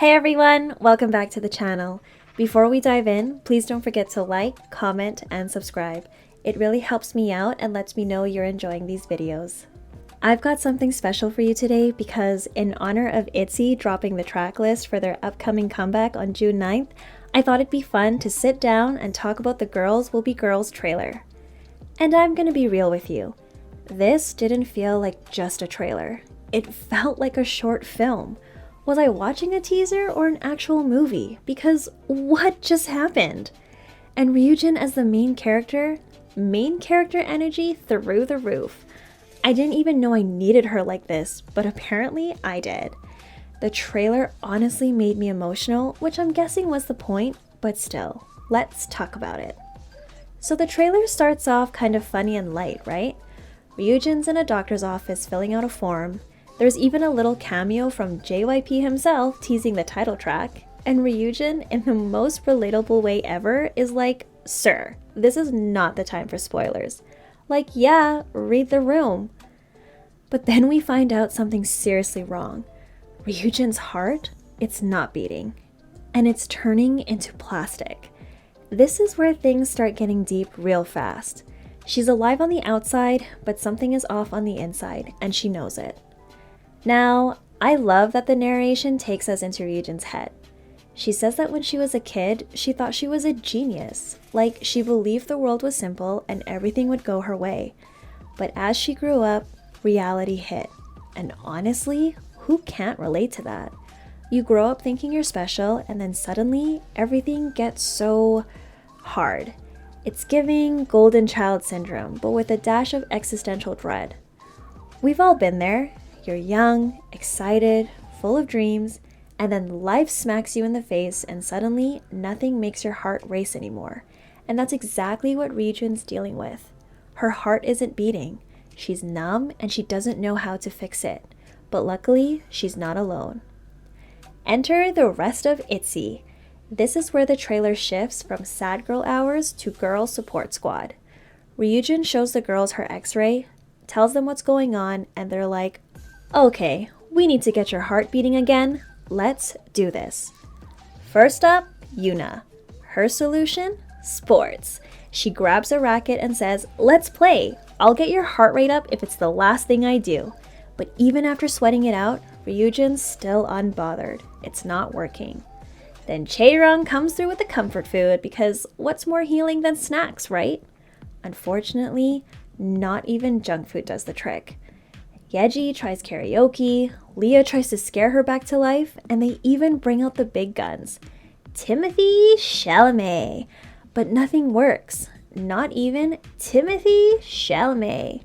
Hey everyone, welcome back to the channel. Before we dive in, please don't forget to like, comment, and subscribe. It really helps me out and lets me know you're enjoying these videos. I've got something special for you today because in honor of ITZY dropping the track list for their upcoming comeback on June 9th, I thought it'd be fun to sit down and talk about the Girls Will Be Girls trailer. And I'm gonna be real with you. This didn't feel like just a trailer. It felt like a short film. Was I watching a teaser or an actual movie? Because what just happened? And Ryujin as the main character energy through the roof. I didn't even know I needed her like this, but apparently I did. The trailer honestly made me emotional, which I'm guessing was the point, but still, let's talk about it. So the trailer starts off kind of funny and light, right? Ryujin's in a doctor's office filling out a form. There's even a little cameo from JYP himself teasing the title track, and Ryujin, in the most relatable way ever, is like, "Sir, this is not the time for spoilers." Like, yeah, read the room. But then we find out something seriously wrong. Ryujin's heart, it's not beating, and it's turning into plastic. This is where things start getting deep real fast. She's alive on the outside, but something is off on the inside, and she knows it. Now, I love that the narration takes us into Ryujin's head. She says that when she was a kid, she thought she was a genius. Like, she believed the world was simple and everything would go her way. But as she grew up, reality hit. And honestly, who can't relate to that? You grow up thinking you're special, and then suddenly, everything gets so hard. It's giving golden child syndrome, but with a dash of existential dread. We've all been there. You're young, excited, full of dreams, and then life smacks you in the face and suddenly nothing makes your heart race anymore. And that's exactly what Ryujin's dealing with. Her heart isn't beating. She's numb and she doesn't know how to fix it. But luckily, she's not alone. Enter the rest of ITZY. This is where the trailer shifts from sad girl hours to girl support squad. Ryujin shows the girls her x-ray, tells them what's going on, and they're like, "Okay, we need to get your heart beating again. Let's do this." First up, Yuna. Her solution? Sports. She grabs a racket and says, "Let's play. I'll get your heart rate up if it's the last thing I do." But even after sweating it out, Ryujin's still unbothered. It's not working. Then Chaeryeong comes through with the comfort food because what's more healing than snacks, right? Unfortunately, not even junk food does the trick. Yeji tries karaoke, Leah tries to scare her back to life, and they even bring out the big guns. Timothée Chalamet. But nothing works. Not even Timothée Chalamet.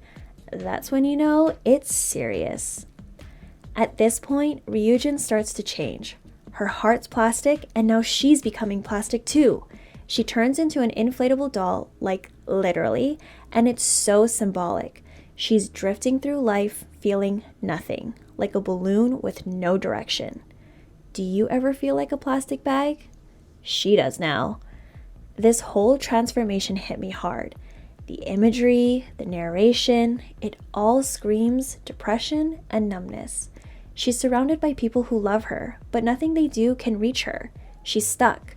That's when you know it's serious. At this point, Ryujin starts to change. Her heart's plastic, and now she's becoming plastic too. She turns into an inflatable doll, like literally, and it's so symbolic. She's drifting through life feeling nothing, like a balloon with no direction. Do you ever feel like a plastic bag? She does now. This whole transformation hit me hard. The imagery, the narration, it all screams depression and numbness. She's surrounded by people who love her, but nothing they do can reach her. She's stuck.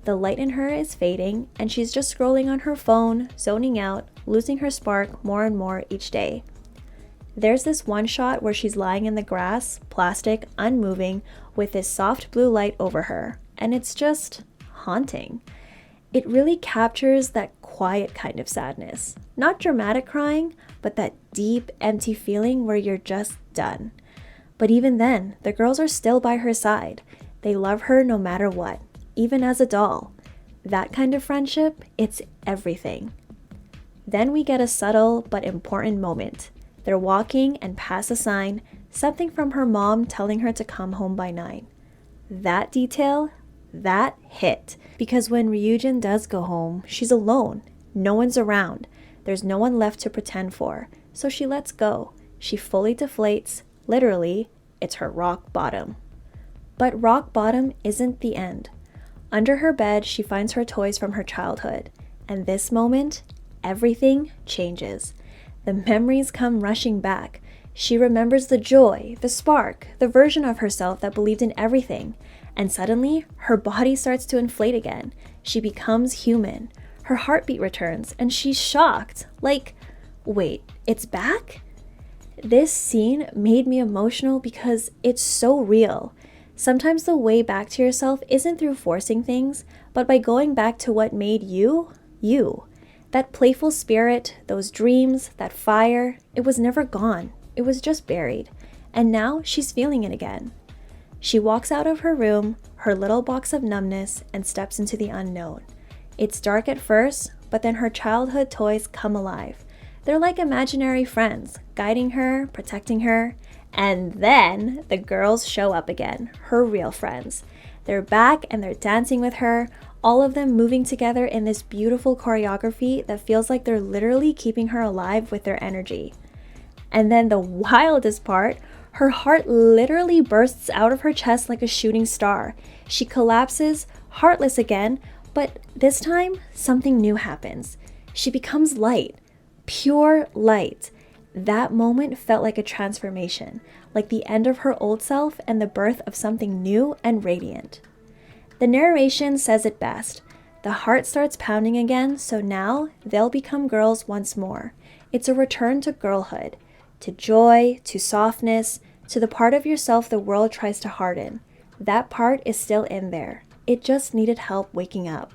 The light in her is fading, and she's just scrolling on her phone, zoning out, losing her spark more and more each day. There's this one shot where she's lying in the grass, plastic, unmoving, with this soft blue light over her, and it's just haunting. It really captures that quiet kind of sadness. Not dramatic crying, but that deep, empty feeling where you're just done. But even then, the girls are still by her side. They love her no matter what, even as a doll. That kind of friendship, it's everything. Then we get a subtle but important moment. They're walking and pass a sign, something from her mom telling her to come home by 9. That detail, that hit. Because when Ryujin does go home, she's alone. No one's around. There's no one left to pretend for. So she lets go. She fully deflates. Literally, it's her rock bottom. But rock bottom isn't the end. Under her bed, she finds her toys from her childhood. And this moment, everything changes. The memories come rushing back. She remembers the joy, the spark, the version of herself that believed in everything. And suddenly, her body starts to inflate again. She becomes human. Her heartbeat returns, and she's shocked. Like, wait, it's back? This scene made me emotional because it's so real. Sometimes the way back to yourself isn't through forcing things, but by going back to what made you, you. That playful spirit, those dreams, that fire, it was never gone. It was just buried. And now she's feeling it again. She walks out of her room, her little box of numbness, and steps into the unknown. It's dark at first, but then her childhood toys come alive. They're like imaginary friends, guiding her, protecting her. And then the girls show up again, her real friends. They're back and they're dancing with her, all of them moving together in this beautiful choreography that feels like they're literally keeping her alive with their energy. And then the wildest part, her heart literally bursts out of her chest like a shooting star. She collapses, heartless again, but this time something new happens. She becomes light, pure light. That moment felt like a transformation, like the end of her old self and the birth of something new and radiant. The narration says it best. The heart starts pounding again, so now they'll become girls once more. It's a return to girlhood, to joy, to softness, to the part of yourself the world tries to harden. That part is still in there. It just needed help waking up.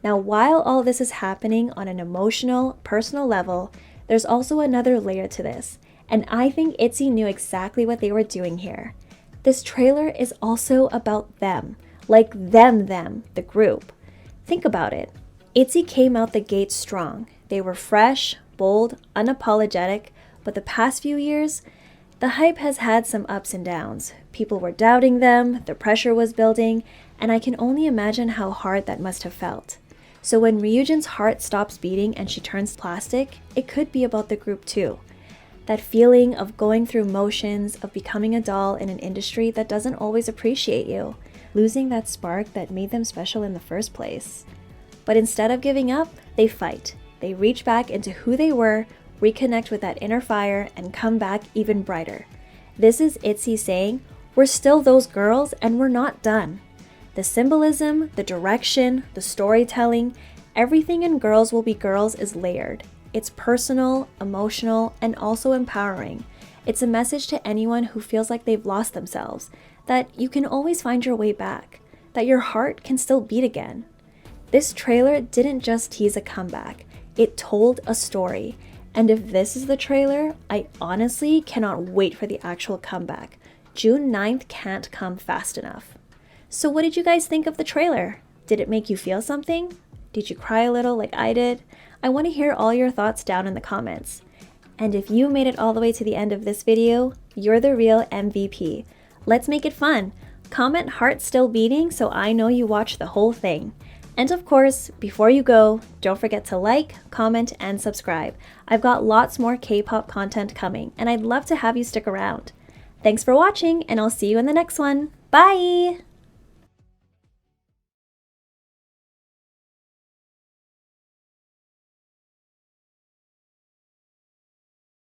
Now, while all this is happening on an emotional, personal level, there's also another layer to this, and I think ITZY knew exactly what they were doing here. This trailer is also about them, like them, the group. Think about it. ITZY came out the gate strong. They were fresh, bold, unapologetic, but the past few years, the hype has had some ups and downs. People were doubting them, the pressure was building, and I can only imagine how hard that must have felt. So when Ryujin's heart stops beating and she turns plastic, it could be about the group too. That feeling of going through motions, of becoming a doll in an industry that doesn't always appreciate you, losing that spark that made them special in the first place. But instead of giving up, they fight. They reach back into who they were, reconnect with that inner fire, and come back even brighter. This is ITZY saying, we're still those girls and we're not done. The symbolism, the direction, the storytelling, everything in Girls Will Be Girls is layered. It's personal, emotional, and also empowering. It's a message to anyone who feels like they've lost themselves, that you can always find your way back, that your heart can still beat again. This trailer didn't just tease a comeback, it told a story. And if this is the trailer, I honestly cannot wait for the actual comeback. June 9th can't come fast enough. So what did you guys think of the trailer? Did it make you feel something? Did you cry a little like I did? I want to hear all your thoughts down in the comments. And if you made it all the way to the end of this video, you're the real MVP. Let's make it fun. Comment heart still beating so I know you watched the whole thing. And of course, before you go, don't forget to like, comment, and subscribe. I've got lots more K-pop content coming, and I'd love to have you stick around. Thanks for watching, and I'll see you in the next one. Bye!